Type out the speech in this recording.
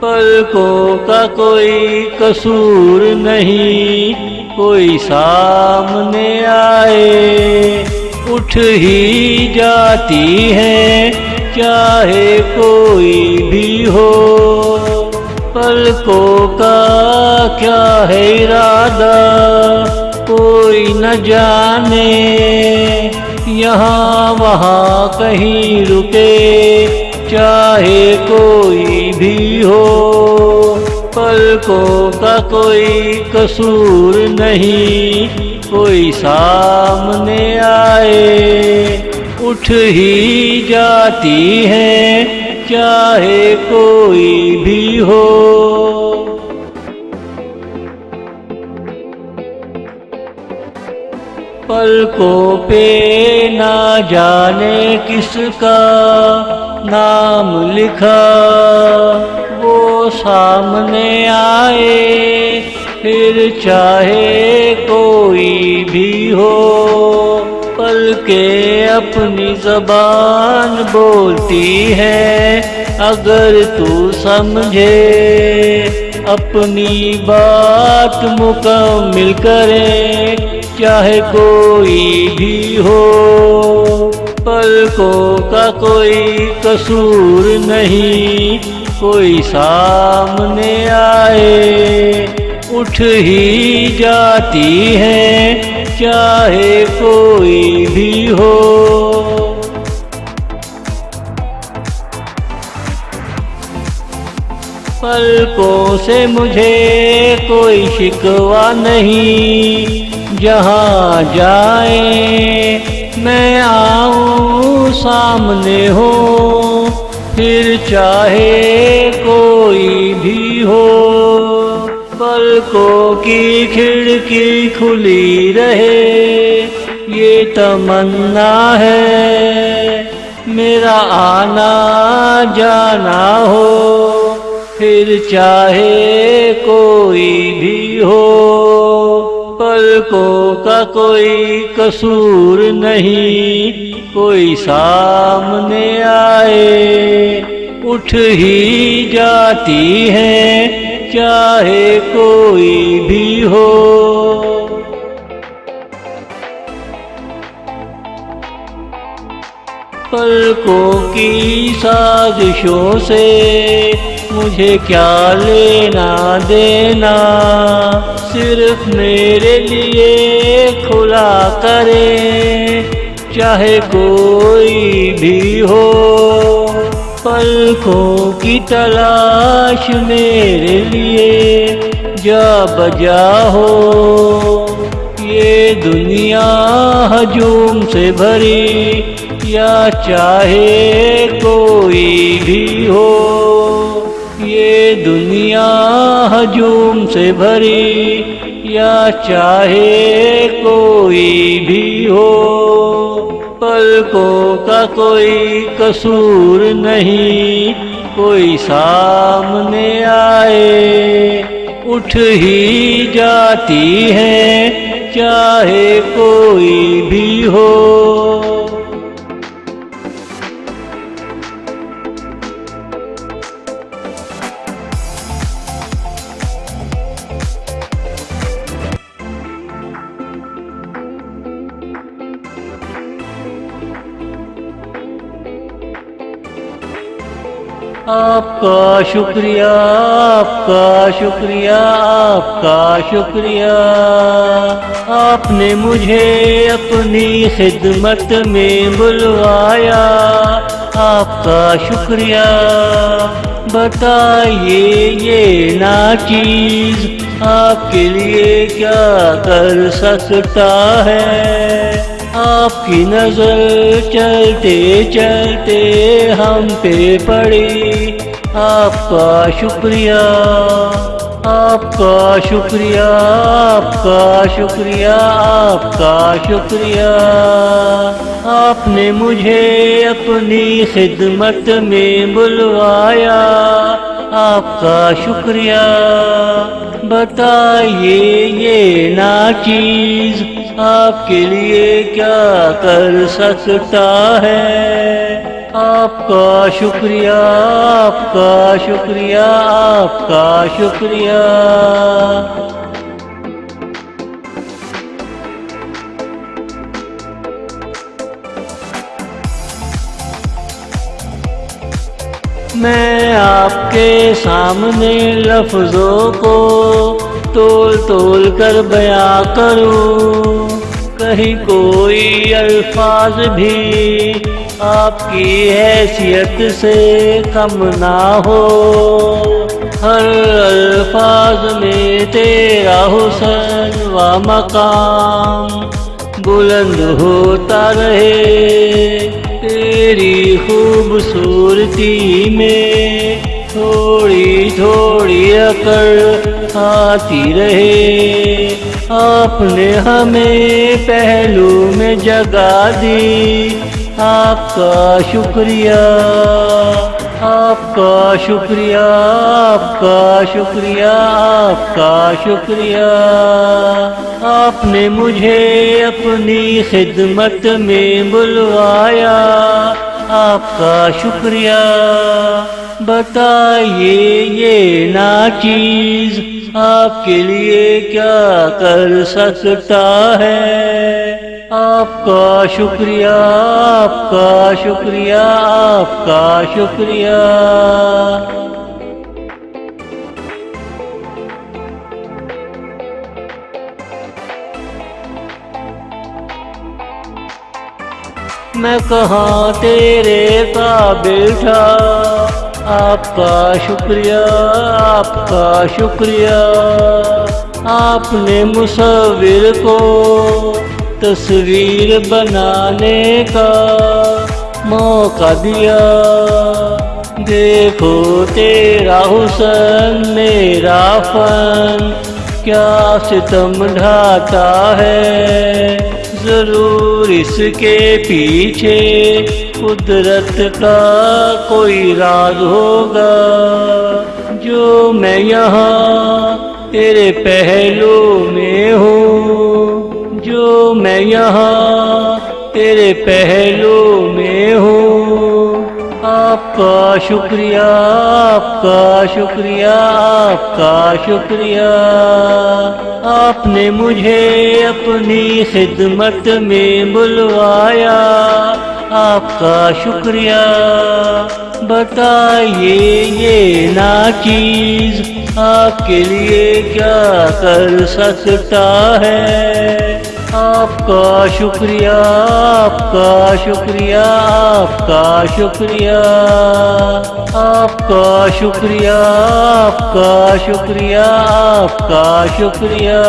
पलकों का कोई कसूर नहीं, कोई सामने आए उठ ही जाती है, चाहे कोई भी हो। पलकों का क्या है इरादा कोई न जाने, यहाँ वहाँ कहीं रुके चाहे कोई भी हो। पलकों का कोई कसूर नहीं, कोई सामने आए उठ ही जाती है, चाहे कोई भी हो। पलकों पे ना जाने किसका नाम लिखा, वो सामने आए फिर चाहे कोई भी हो। पलकें अपनी ज़बान बोलती है, अगर तू समझे अपनी बात मुकम्मिल करे, चाहे कोई भी हो। पलकों का कोई कसूर नहीं, कोई सामने आए उठ ही जाती है, चाहे कोई भी हो। पलकों से मुझे कोई शिकवा नहीं, जहाँ जाए मैं आऊँ सामने हो, फिर चाहे कोई भी हो। पलकों की खिड़की खुली रहे ये तमन्ना है, मेरा आना जाना हो, फिर चाहे कोई भी हो। पलकों का कोई कसूर नहीं, कोई सामने आए उठ ही जाती है, चाहे कोई भी हो। पलकों की साजिशों से मुझे क्या लेना देना, सिर्फ मेरे लिए खुला करे, चाहे कोई भी हो। पलकों की तलाश मेरे लिए जा बजा हो, ये दुनिया हजूम से भरी, या चाहे कोई भी हो। ये दुनिया हजूम से भरी, या चाहे कोई भी हो। पलकों का कोई कसूर नहीं, कोई सामने आए उठ ही जाती है, चाहे कोई भी हो। आपका शुक्रिया, आपका शुक्रिया, आपका शुक्रिया, आपने मुझे अपनी खिदमत में बुलवाया। आपका शुक्रिया, बताइए ये नाचीज़ आपके लिए क्या कर सकता है। आपकी नजर चलते चलते हम पे पड़ी। आपका शुक्रिया, आपका शुक्रिया, आपका शुक्रिया, आपका शुक्रिया, आपने मुझे अपनी खिदमत में बुलवाया। आपका शुक्रिया। बताइए ये नाचीज आपके लिए क्या कर सकता है। आपका शुक्रिया, आपका शुक्रिया, आपका शुक्रिया। मैं आपके सामने लफ्ज़ों को तोल तोल कर बयां करूं, कहीं कोई अल्फाज भी आपकी हैसियत से कम ना हो। हर अल्फाज में तेरा हुस्न व मकाम बुलंद होता रहे। तेरी खूबसूरती में थोड़ी थोड़ी अकड़ आती रहे। आपने हमें पहलू में जगा दी। आपका शुक्रिया, आपका शुक्रिया, आपका शुक्रिया, आपका शुक्रिया। आपने मुझे अपनी खिदमत में बुलवाया। आपका शुक्रिया। बताइए ये नाचीज आपके लिए क्या कर सकता है। आपका शुक्रिया, आपका शुक्रिया, आपका शुक्रिया। मैं कहाँ तेरे काबिल था। आपका शुक्रिया, आपका शुक्रिया। आपने मुसव्विर को तस्वीर बनाने का मौका दिया। देखो तेरा हुस्न मेरा फन क्या सितम ढाता है। जरूर इसके पीछे कुदरत का कोई राज होगा, जो मैं यहाँ तेरे पहलू में हूँ, जो मैं यहाँ तेरे पहलू में हूँ। आपका शुक्रिया, आपका शुक्रिया, आपका शुक्रिया। आपने मुझे अपनी खिदमत में बुलवाया। आपका शुक्रिया। बताइए ये नाचीज आपके लिए क्या कर सकता है। आपका शुक्रिया, आपका शुक्रिया, आपका शुक्रिया। आपका शुक्रिया, आपका शुक्रिया, आपका शुक्रिया।